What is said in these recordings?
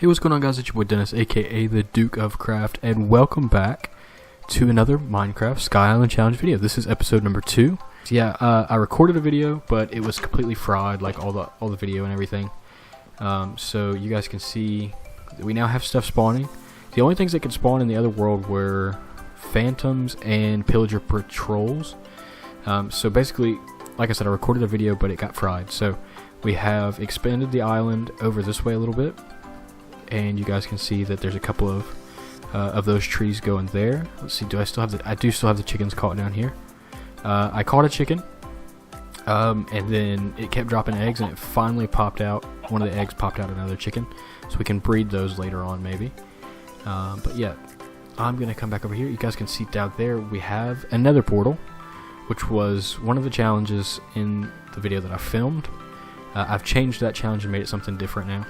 Hey, what's going on, guys? It's your boy Dennis, aka the Duke of Craft, and welcome back to another Minecraft Sky Island Challenge video. This is episode number 2. So yeah, I recorded a video, but it was completely fried, like all the video and everything. So you guys can see that we now have stuff spawning. The only things that could spawn in the other world were phantoms and pillager patrols. So basically, like I said, I recorded a video, but it got fried. So we have expanded the island over this way a little bit. And you guys can see that there's a couple of those trees going there. Let's see, do I still have I do still have the chickens caught down here. I caught a chicken, and then it kept dropping eggs, and it finally popped out. One of the eggs popped out another chicken, so we can breed those later on maybe. But yeah, I'm gonna come back over here. You guys can see down there we have another portal, which was one of the challenges in the video that I filmed. I've changed that challenge and made it something different now.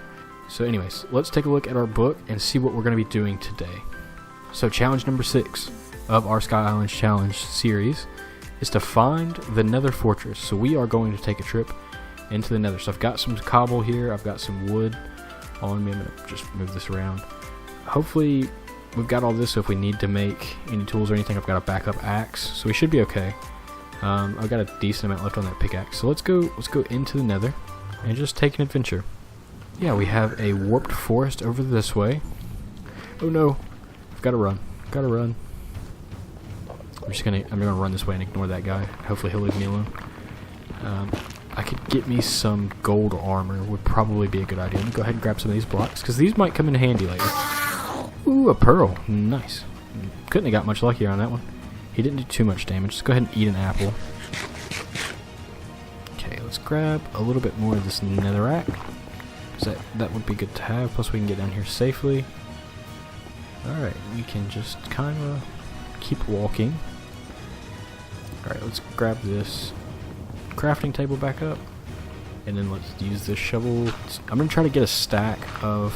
So anyways, let's take a look at our book and see what we're going to be doing today. So challenge number 6 of our Sky Islands Challenge series is to find the Nether Fortress. So we are going to take a trip into the Nether. So I've got some cobble here, I've got some wood on me. I'm going to just move this around. Hopefully we've got all this, so if we need to make any tools or anything, I've got a backup axe. So we should be okay. I've got a decent amount left on that pickaxe. So let's go into the Nether and just take an adventure. Yeah, we have a warped forest over this way. Oh no, I've got to run. Gotta run. I'm gonna run this way and ignore that guy. Hopefully he'll leave me alone. I could get me some gold armor. Would probably be a good idea. Let me go ahead and grab some of these blocks, because these might come in handy later. Ooh, a pearl. Nice. Couldn't have got much luckier on that one. He didn't do too much damage. Let's go ahead and eat an apple. Okay, let's grab a little bit more of this netherrack. That would be good to have, plus we can get down here safely. Alright, we can just kind of keep walking. Alright, let's grab this crafting table back up, and then let's use this shovel. I'm going to try to get a stack of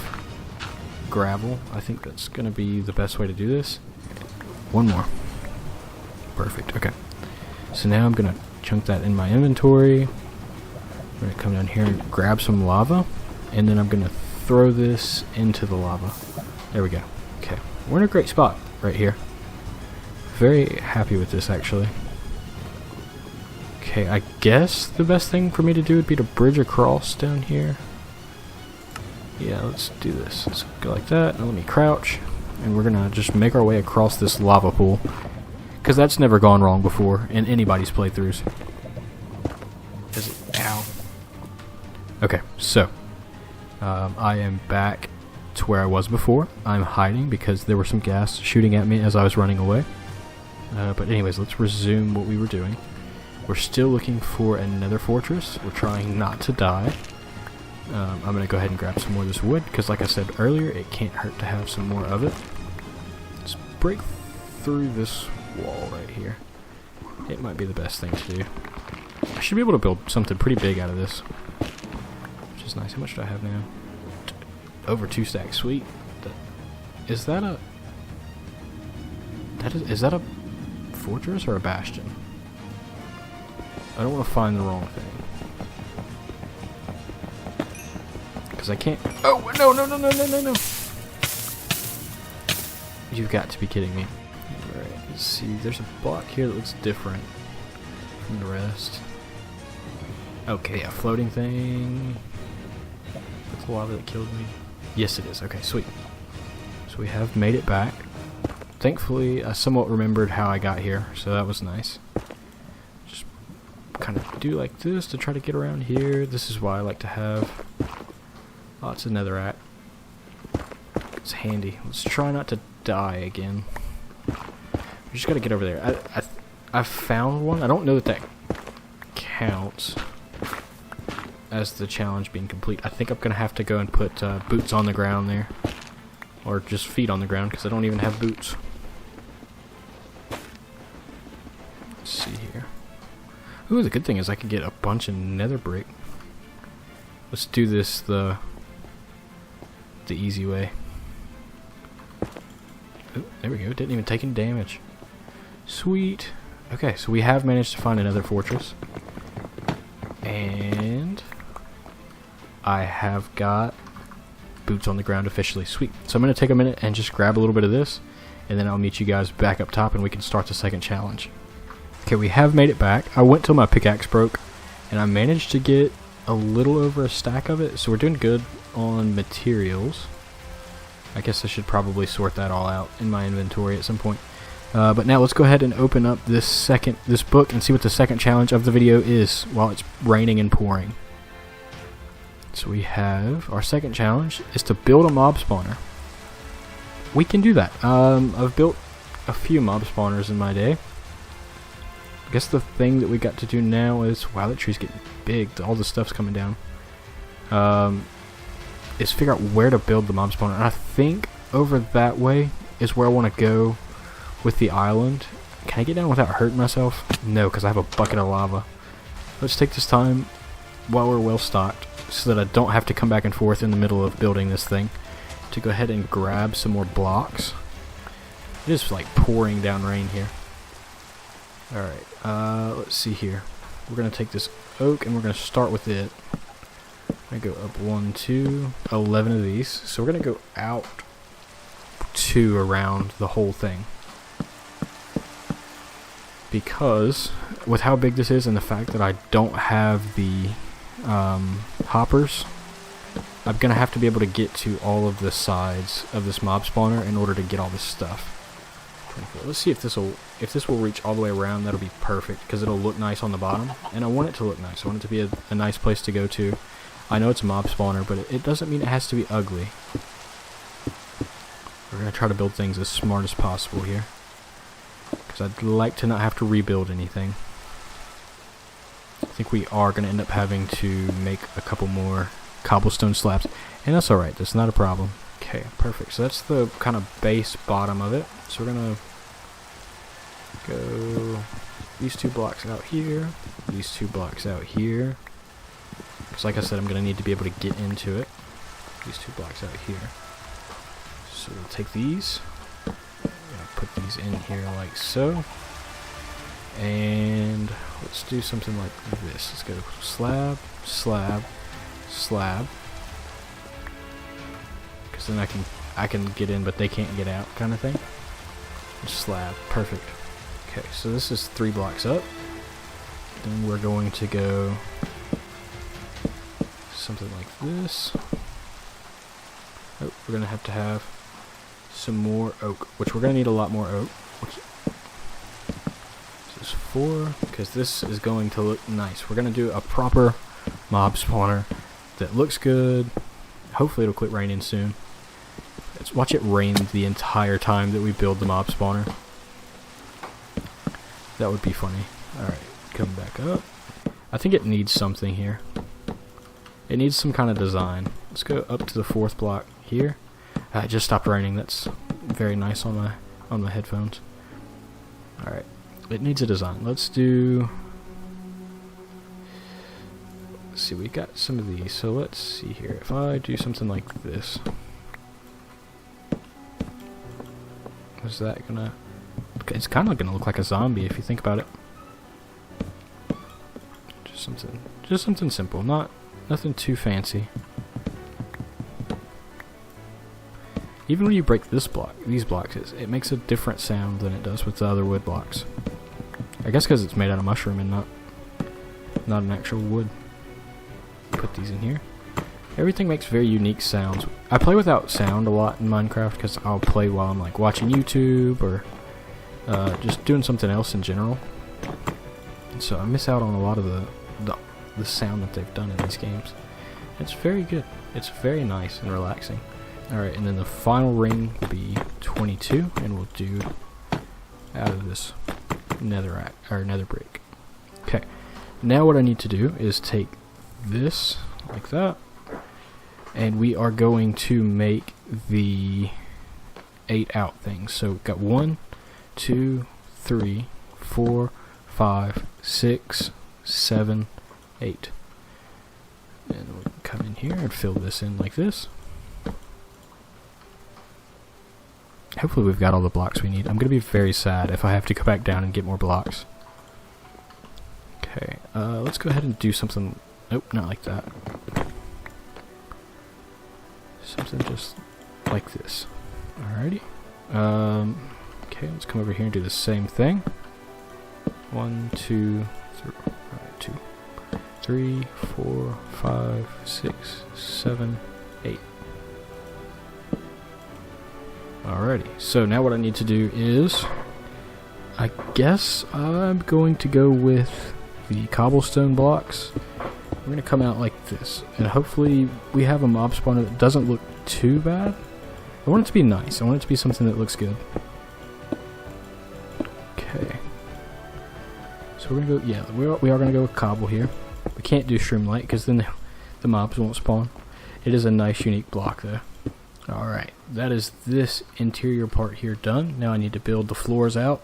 gravel. I think that's going to be the best way to do this. One more. Perfect, okay. So now I'm going to chunk that in my inventory. I'm going to come down here and grab some lava. And then I'm going to throw this into the lava. There we go. Okay. We're in a great spot right here. Very happy with this, actually. Okay, I guess the best thing for me to do would be to bridge across down here. Yeah, let's do this. Let's go like that. Now let me crouch. And we're going to just make our way across this lava pool. Because that's never gone wrong before in anybody's playthroughs. Ow. Okay, so I am back to where I was before. I'm hiding because there were some gas shooting at me as I was running away. But anyways, let's resume what we were doing. We're still looking for another fortress. We're trying not to die. I'm going to go ahead and grab some more of this wood, because like I said earlier, it can't hurt to have some more of it. Let's break through this wall right here. It might be the best thing to do. I should be able to build something pretty big out of this. Is nice. How much do I have now? Over 2 stacks. Sweet. Is that a a fortress or a bastion? I don't want to find the wrong thing, because I can't. Oh no! You've got to be kidding me. Alright, let's see. There's a block here that looks different from the rest. Okay, a floating thing. Lava that killed me. Yes, it is. Okay, sweet. So we have made it back. Thankfully, I somewhat remembered how I got here, so that was nice. Just kind of do like this to try to get around here. This is why I like to have lots of netherrack. It's handy. Let's try not to die again. We just gotta get over there. I found one. I don't know that counts as the challenge being complete. I think I'm gonna have to go and put boots on the ground there, or just feet on the ground, because I don't even have boots. Let's see here. Ooh, the good thing is I can get a bunch of nether brick. Let's do this the easy way. Ooh, there we go. Didn't even take any damage. Sweet. Okay, so we have managed to find another fortress, and I have got boots on the ground officially. Sweet. So I'm going to take a minute and just grab a little bit of this, and then I'll meet you guys back up top and we can start the second challenge. Okay, we have made it back. I went till my pickaxe broke, and I managed to get a little over a stack of it, so we're doing good on materials. I guess I should probably sort that all out in my inventory at some point. But now let's go ahead and open up this book and see what the second challenge of the video is while it's raining and pouring. So we have our second challenge is to build a mob spawner. We can do that. I've built a few mob spawners in my day. I guess the thing that we got to do now is, wow, that tree's getting big. All the stuff's coming down. Is figure out where to build the mob spawner. And I think over that way is where I want to go with the island. Can I get down without hurting myself? No, because I have a bucket of lava. Let's take this time while we're well stocked so that I don't have to come back and forth in the middle of building this thing to go ahead and grab some more blocks. It is like pouring down rain here. Alright, let's see here. We're going to take this oak and we're going to start with it. I'm going to go up 1, 2, 11 of these. So we're going to go out 2 around the whole thing. Because with how big this is and the fact that I don't have the hoppers, I'm going to have to be able to get to all of the sides of this mob spawner in order to get all this stuff. 24. Let's see if this will reach all the way around. That'll be perfect because it'll look nice on the bottom, and I want it to look nice. I want it to be a nice place to go to. I know it's a mob spawner, but it doesn't mean it has to be ugly. We're going to try to build things as smart as possible here, because I'd like to not have to rebuild anything. I think we are going to end up having to make a couple more cobblestone slabs, and that's alright. That's not a problem. Okay, perfect. So that's the kind of base bottom of it. So we're going to go these 2 blocks out here, these 2 blocks out here. Because like I said, I'm going to need to be able to get into it. These 2 blocks out here. So we'll take these. Put these in here like so. And let's do something like this. Let's go slab, slab, slab. Because then I can get in, but they can't get out, kind of thing. Slab, perfect. Okay, so this is 3 blocks up. Then we're going to go something like this. Oh, we're going to have some more oak, which we're going to need a lot more oak. This is 4, because this is going to look nice. We're going to do a proper mob spawner that looks good. Hopefully it'll quit raining soon. Let's watch it rain the entire time that we build the mob spawner. That would be funny. Alright, come back up. I think it needs something here. It needs some kind of design. Let's go up to the 4th block here. It just stopped raining. That's very nice on my headphones. Alright, it needs a design. Let's see, we got some of these. So let's see here. If I do something like this, is that gonna... It's kind of gonna look like a zombie if you think about it. Just something simple, nothing too fancy. Even when you break these blocks, it makes a different sound than it does with the other wood blocks. I guess because it's made out of mushroom and not an actual wood. Put these in here. Everything makes very unique sounds. I play without sound a lot in Minecraft because I'll play while I'm like watching YouTube or just doing something else in general. And so I miss out on a lot of the sound that they've done in these games. It's very good. It's very nice and relaxing. Alright, and then the final ring will be 22, and we'll do out of this nether brick. Okay, now what I need to do is take this like that, and we are going to make the 8 out things. So we've got 1, 2, 3, 4, 5, 6, 7, 8. And we'll come in here and fill this in like this. Hopefully we've got all the blocks we need. I'm going to be very sad if I have to go back down and get more blocks. Okay, let's go ahead and do something... Nope, not like that. Something just like this. Alrighty. Okay, let's come over here and do the same thing. 1, 2, 3, 3, 4, 5, 6, 7, 8. Alrighty, so now what I need to do is, I guess I'm going to go with the cobblestone blocks. We're going to come out like this, and hopefully we have a mob spawner that doesn't look too bad. I want it to be nice. I want it to be something that looks good. Okay. So we're going to go, yeah, we are going to go with cobble here. We can't do streamlight because then the mobs won't spawn. It is a nice unique block though. Alright, that is this interior part here done. Now I need to build the floors out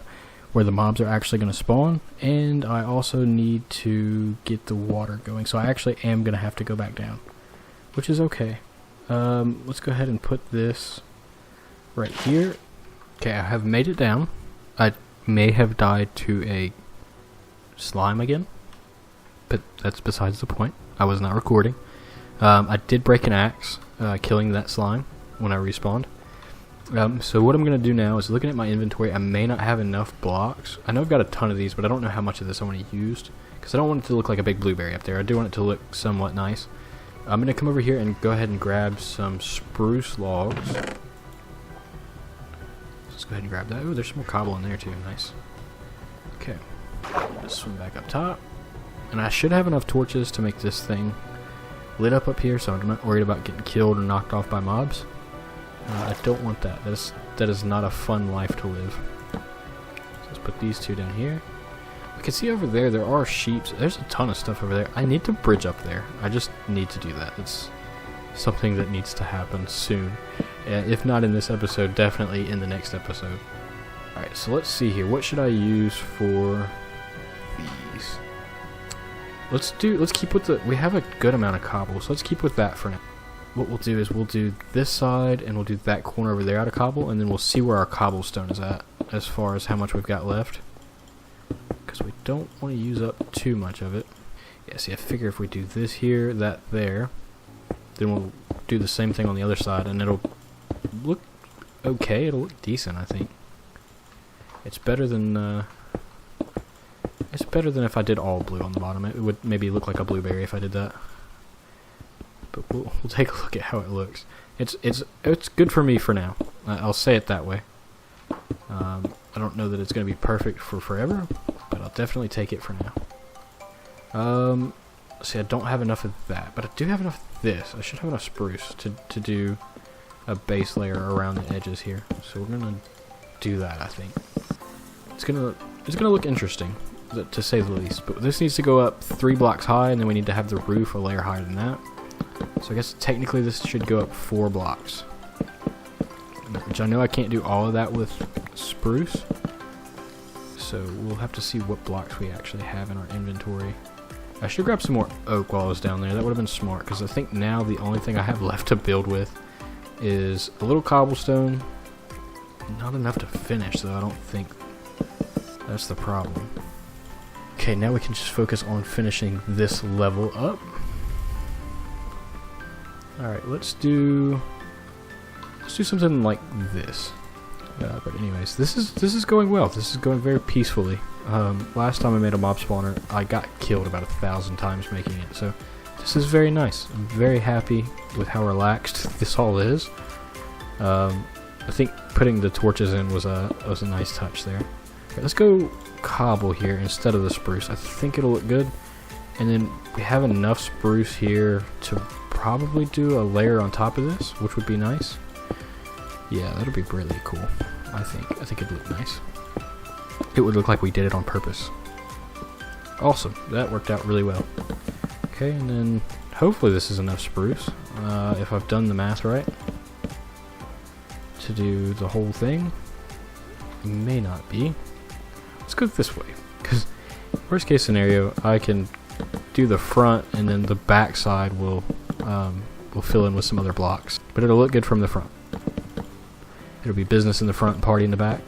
where the mobs are actually going to spawn, and I also need to get the water going. So I actually am going to have to go back down, which is okay. Let's go ahead and put this right here. Okay, I have made it down. I may have died to a slime again, but that's besides the point. I was not recording. I did break an axe, killing that slime when I respawned. So what I'm going to do now is, looking at my inventory, I may not have enough blocks. I know I've got a ton of these, but I don't know how much of this I want to use, because I don't want it to look like a big blueberry up there. I do want it to look somewhat nice. I'm going to come over here and go ahead and grab some spruce logs. Let's go ahead and grab that. Oh, there's some more cobble in there too. Nice. Okay. Just swim back up top. And I should have enough torches to make this thing lit up here, so I'm not worried about getting killed or knocked off by mobs. I don't want that. That is not a fun life to live. So let's put these two down here. I can see over there are sheep. There's a ton of stuff over there. I need to bridge up there. I just need to do that. It's something that needs to happen soon. If not in this episode, definitely in the next episode. Alright, so let's see here. What should I use for these? Let's keep with the, we have a good amount of cobble, so let's keep with that for now. What we'll do is we'll do this side and we'll do that corner over there out of cobble, and then we'll see where our cobblestone is at as far as how much we've got left, because we don't want to use up too much of it. Yeah, see, I figure if we do this here, that there, then we'll do the same thing on the other side, and it'll look okay. It'll look decent, I think. It's better than if I did all blue on the bottom. It would maybe look like a blueberry if I did that. But we'll take a look at how it looks. It's good for me for now. I'll say it that way. I don't know that it's going to be perfect for forever, but I'll definitely take it for now. See, I don't have enough of that, but I do have enough of this. I should have enough spruce to do a base layer around the edges here. So we're gonna do that. I think it's gonna look interesting, to say the least. But this needs to go up 3 blocks high, and then we need to have the roof a layer higher than that. So I guess technically this should go up 4 blocks. Which I know I can't do all of that with spruce. So we'll have to see what blocks we actually have in our inventory. I should grab some more oak while I was down there. That would have been smart, because I think now the only thing I have left to build with is a little cobblestone. Not enough to finish, though. I don't think that's the problem. Okay, now we can just focus on finishing this level up. Alright, let's do something like this. But anyways, this is going well. This is going very peacefully. Last time I made a mob spawner, I got killed about 1,000 times making it. So this is very nice. I'm very happy with how relaxed this all is. I think putting the torches in was a nice touch there. Okay, let's go cobble here instead of the spruce. I think it'll look good. And then we have enough spruce here to probably do a layer on top of this, which would be nice. Yeah, that'll be really cool. I think it'd look nice. It would look like we did it on purpose. Awesome. That worked out really well. Okay, and then hopefully this is enough spruce. If I've done the math right, to do the whole thing. It may not be. Let's go this way, because worst case scenario, I can do the front and then the back side will fill in with some other blocks. But it'll look good from the front. It'll be business in the front and party in the back.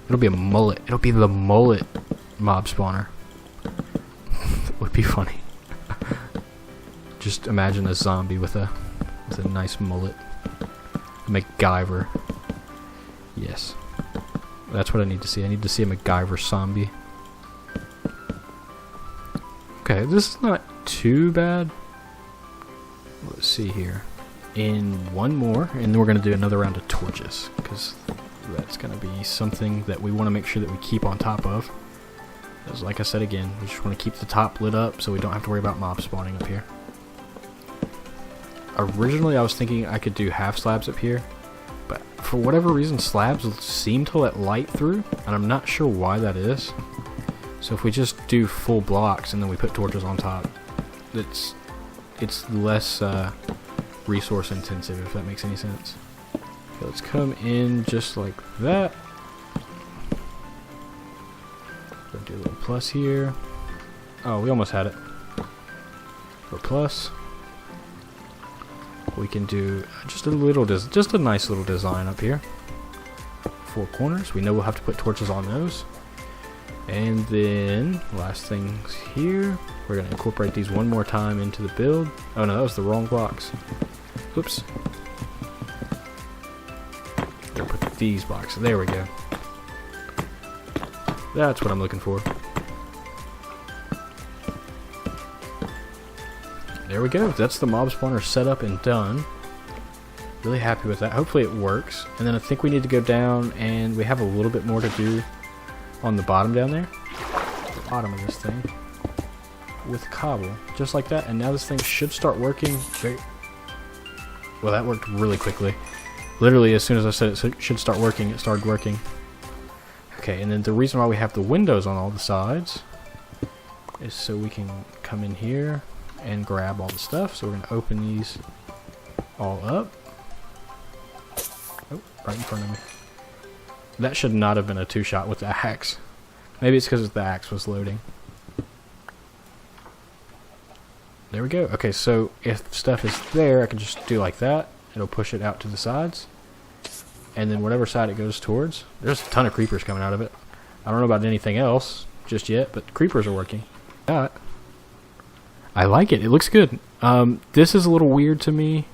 It'll be a mullet. It'll be the mullet mob spawner. It would be funny. Just imagine a zombie with a nice mullet. MacGyver. Yes. That's what I need to see. I need to see a MacGyver zombie. Okay, this is not too bad. Let's see here. In one more, and then we're going to do another round of torches, because that's going to be something that we want to make sure that we keep on top of. Because like I said again, we just want to keep the top lit up so we don't have to worry about mobs spawning up here. Originally I was thinking I could do half slabs up here, but for whatever reason slabs seem to let light through, and I'm not sure why that is. So if we just do full blocks and then we put torches on top, it's less resource intensive, if that makes any sense. Okay, let's come in just like that. Go do a little plus here. Oh, we almost had it. For plus, we can do just a nice little design up here. 4 corners. We know we'll have to put torches on those. And then, last things here, we're going to incorporate these one more time into the build. Oh no, that was the wrong blocks. Oops. We'll put these blocks. There we go. That's what I'm looking for. There we go. That's the mob spawner set up and done. Really happy with that. Hopefully it works. And then I think we need to go down, and we have a little bit more to do on the bottom down there. The bottom of this thing. With cobble. Just like that. And now this thing should start working. Well, that worked really quickly. Literally, as soon as I said it should start working, it started working. Okay, and then the reason why we have the windows on all the sides is so we can come in here and grab all the stuff. So we're going to open these all up. Oh, right in front of me. That should not have been a 2-shot with the axe. Maybe it's because the axe was loading. There we go. Okay, so if stuff is there, I can just do like that. It'll push it out to the sides. And then whatever side it goes towards. There's a ton of creepers coming out of it. I don't know about anything else just yet, but creepers are working. I like it. It looks good. This is a little weird to me.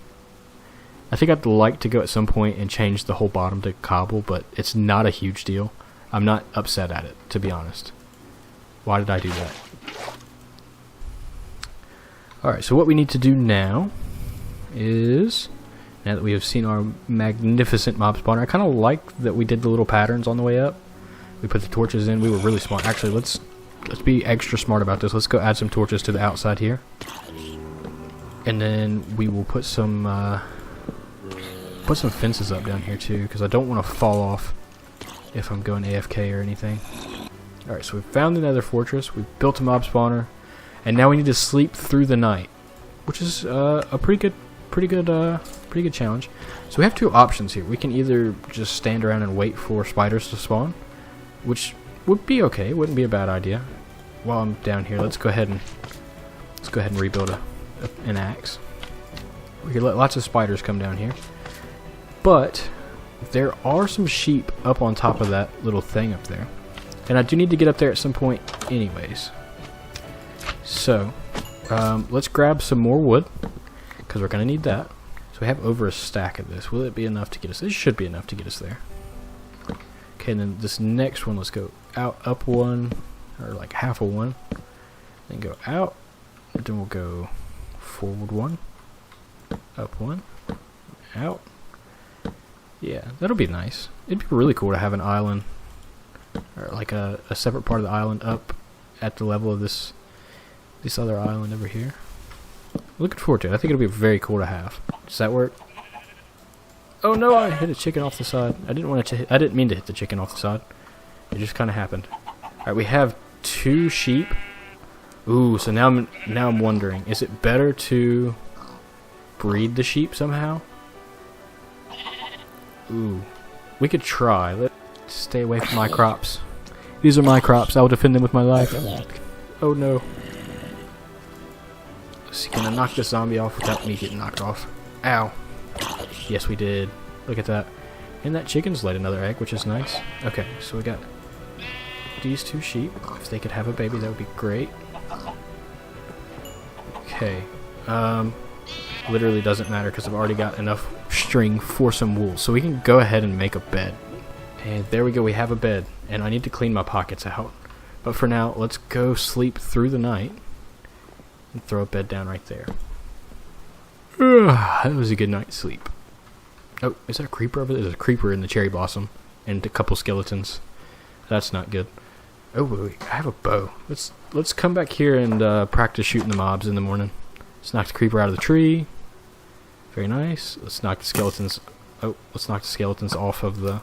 I think I'd like to go at some point and change the whole bottom to cobble, but it's not a huge deal. I'm not upset at it, to be honest. Why did I do that? Alright, so what we need to do now is, now that we have seen our magnificent mob spawner, I kind of like that we did the little patterns on the way up. We put the torches in. We were really smart. Actually, let's be extra smart about this. Let's go add some torches to the outside here. And then we will put some fences up down here too, because I don't want to fall off if I'm going AFK or anything. Alright, so we've found the nether fortress, we've built a mob spawner, and now we need to sleep through the night, which is a pretty good challenge. So we have 2 options here. We can either just stand around and wait for spiders to spawn, which would be okay, wouldn't be a bad idea. While I'm down here, let's go ahead and rebuild an axe. We can let lots of spiders come down here. But there are some sheep up on top of that little thing up there. And I do need to get up there at some point anyways. So, let's grab some more wood, because we're going to need that. So we have over a stack of this. Will it be enough to get us? This should be enough to get us there. Okay, and then this next one, let's go up one, or like half a one. Then go out. And then we'll go forward one, up one, out. Yeah, that'll be nice. It'd be really cool to have an island, or like a separate part of the island up at the level of this other island over here. Looking forward to it. I think it'll be very cool to have. Does that work? Oh no, I hit a chicken off the side. I didn't mean to hit the chicken off the side. It just kind of happened. Alright, we have 2 sheep. Ooh, so now I'm wondering, is it better to breed the sheep somehow? Ooh, we could try. Let's stay away from my crops. These are my crops. I will defend them with my life. Oh no. Is he gonna knock this zombie off without me getting knocked off? Ow. Yes, we did. Look at that. And that chicken's laid another egg, which is nice. Okay, so we got these 2 sheep. If they could have a baby, that would be great. Okay. literally doesn't matter because I've already got enough string for some wool. So we can go ahead and make a bed. And there we go, we have a bed. And I need to clean my pockets out. But for now, let's go sleep through the night. And throw a bed down right there. That was a good night's sleep. Oh, is that a creeper over there? There's a creeper in the cherry blossom. And a couple skeletons. That's not good. Oh, wait, I have a bow. Let's come back here and practice shooting the mobs in the morning. Let's knock the creeper out of the tree. Very nice. Let's knock the skeletons... Oh, let's knock the skeletons off of the...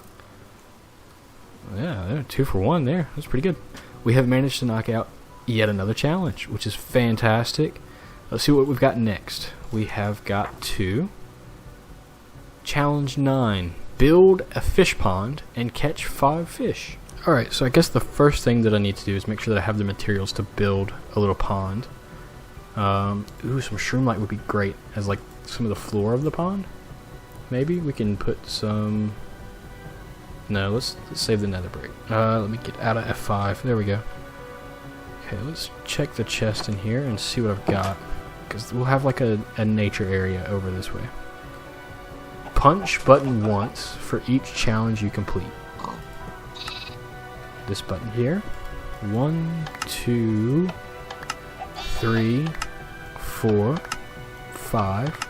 Yeah, they're 2 for 1 there. That's pretty good. We have managed to knock out yet another challenge, which is fantastic. Let's see what we've got next. We have got to... Challenge 9. Build a fish pond and catch 5 fish. Alright, so I guess the first thing that I need to do is make sure that I have the materials to build a little pond. Ooh, some shroomlight would be great as like some of the floor of the pond. Maybe we can put some... No, let's save the nether brick. Let me get out of F5. There we go. Okay, let's check the chest in here and see what I've got. Because we'll have like a nature area over this way. Punch button once for each challenge you complete. This button here. 1, 2, 3, 4, 5,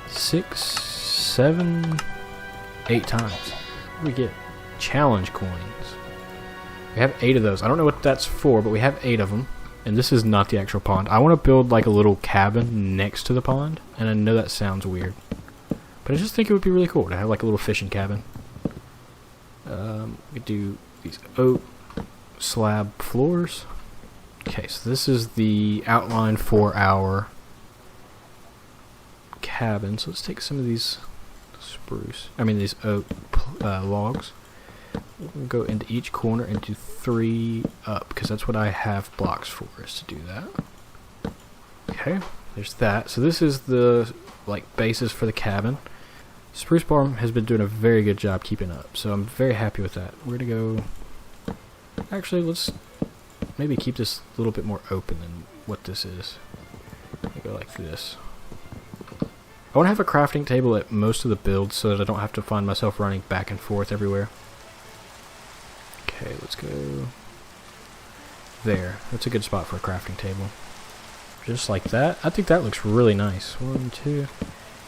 6, 7, 8 times. We get challenge coins. We have 8 of those. I don't know what that's for, but we have 8 of them. And this is not the actual pond. I want to build like a little cabin next to the pond. And I know that sounds weird. But I just think it would be really cool to have like a little fishing cabin. We could do these oak slab floors. Okay, so this is the outline for our cabin. So let's take some of these these oak logs. We'll go into each corner and do 3 up because that's what I have blocks for, is to do that. Okay, there's that. So this is the like basis for the cabin. Spruce Barn has been doing a very good job keeping up, so I'm very happy with that. We're gonna go... Actually, let's maybe keep this a little bit more open than what this is. Go like this. I want to have a crafting table at most of the builds so that I don't have to find myself running back and forth everywhere. Okay, let's go there. That's a good spot for a crafting table. Just like that. I think that looks really nice. 1, 2...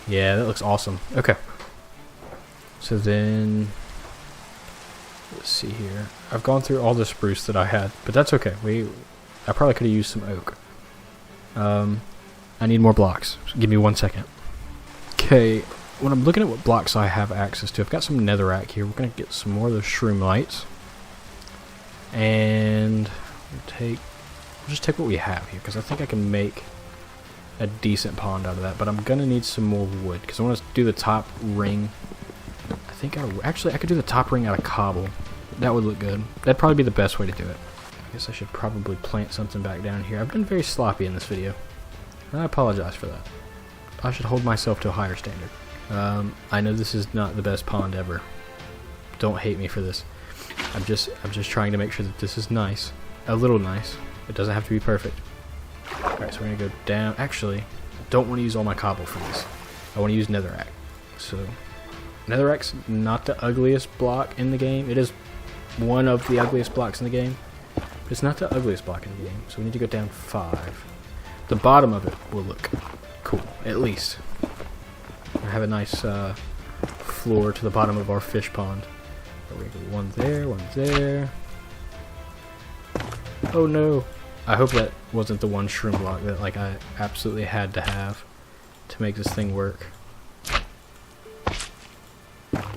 Yeah, that looks awesome. Okay. So then, let's see here. I've gone through all the spruce that I had, but that's okay. I probably could have used some oak. I need more blocks. So give me 1 second. Okay, when I'm looking at what blocks I have access to, I've got some netherrack here. We're going to get some more of those shroomlights. And we'll just take what we have here, because I think I can make a decent pond out of that. But I'm going to need some more wood, because I want to do the top ring. I could do the top ring out of cobble. That would look good. That'd probably be the best way to do it. I guess I should probably plant something back down here. I've been very sloppy in this video. I apologize for that. I should hold myself to a higher standard. I know this is not the best pond ever. Don't hate me for this. I'm just trying to make sure that this is nice. A little nice. It doesn't have to be perfect. Alright, so we're going to go down. Actually, I don't want to use all my cobble for this. I want to use netherrack. So, netherrack's not the ugliest block in the game. It is one of the ugliest blocks in the game. But it's not the ugliest block in the game. So we need to go down 5. The bottom of it will look cool, at least. I have a nice floor to the bottom of our fish pond. We're going to go 1 there, 1 there. Oh no. I hope that wasn't the one shroom block that like I absolutely had to have to make this thing work.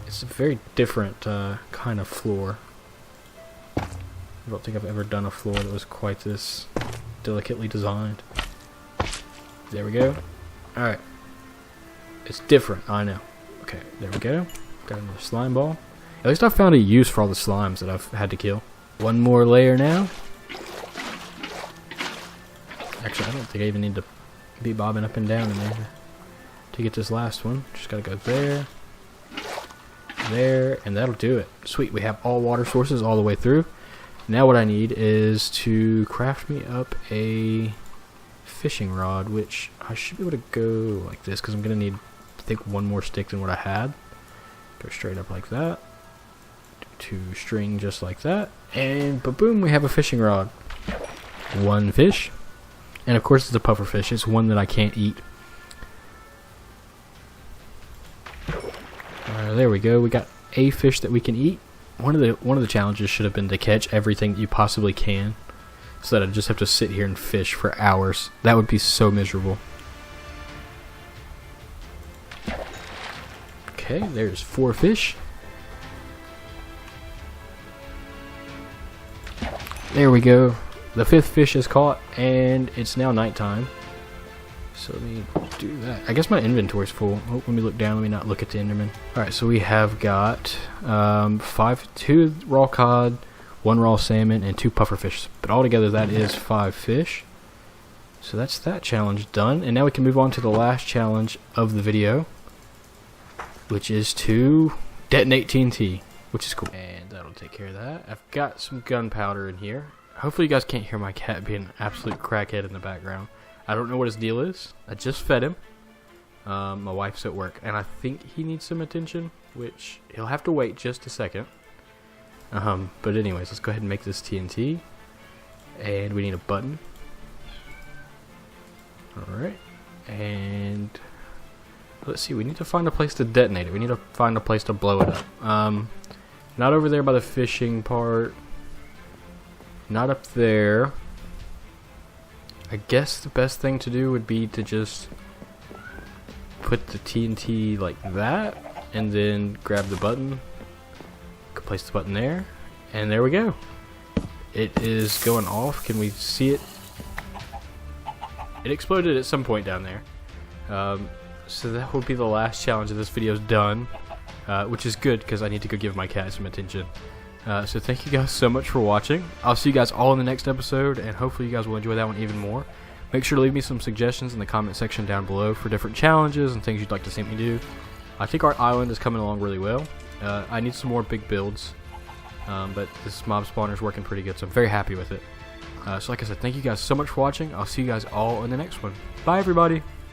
It's a very different kind of floor. I don't think I've ever done a floor that was quite this delicately designed. There we go. Alright. It's different, I know. Okay, there we go. Got another slime ball. At least I found a use for all the slimes that I've had to kill. 1 more layer now. Actually, I don't think I even need to be bobbing up and down in there to get this last one. Just gotta go there, there, and that'll do it. Sweet, we have all water sources all the way through. Now what I need is to craft me up a fishing rod, which I should be able to go like this because I'm going to need, I think, one more stick than what I had. Go straight up like that. 2 string just like that. And ba-boom, we have a fishing rod. 1 fish. And of course it's a puffer fish. It's one that I can't eat. There we go. We got a fish that we can eat. One of the challenges should have been to catch everything that you possibly can, so that I just have to sit here and fish for hours. That would be so miserable. Okay, there's 4 fish. There we go. The 5th fish is caught, and it's now nighttime. So let me do that. I guess my inventory's full. Oh, let me look down. Let me not look at the Enderman. Alright, so we have got 2 raw cod, 1 raw salmon, and 2 puffer fish. But altogether that is 5 fish. So that's that challenge done. And now we can move on to the last challenge of the video, which is to detonate TNT, which is cool. And that'll take care of that. I've got some gunpowder in here. Hopefully you guys can't hear my cat being an absolute crackhead in the background. I don't know what his deal is. I just fed him. My wife's at work, and I think he needs some attention, which he'll have to wait just a second. But anyways, let's go ahead and make this TNT. And we need a button. Alright. And let's see, we need to find a place to detonate it. We need to find a place to blow it up. Not over there by the fishing part. Not up there. I guess the best thing to do would be to just put the TNT like that, and then grab the button. Could place the button there, and there we go. It is going off. Can we see it? It exploded at some point down there. So that will be the last challenge of this video is done, which is good because I need to go give my cat some attention. So thank you guys so much for watching. I'll see you guys all in the next episode, and hopefully you guys will enjoy that one even more. Make sure to leave me some suggestions in the comment section down below for different challenges and things you'd like to see me do. I think our island is coming along really well. I need some more big builds, but this mob spawner is working pretty good, so I'm very happy with it. So like I said, thank you guys so much for watching. I'll see you guys all in the next one. Bye everybody!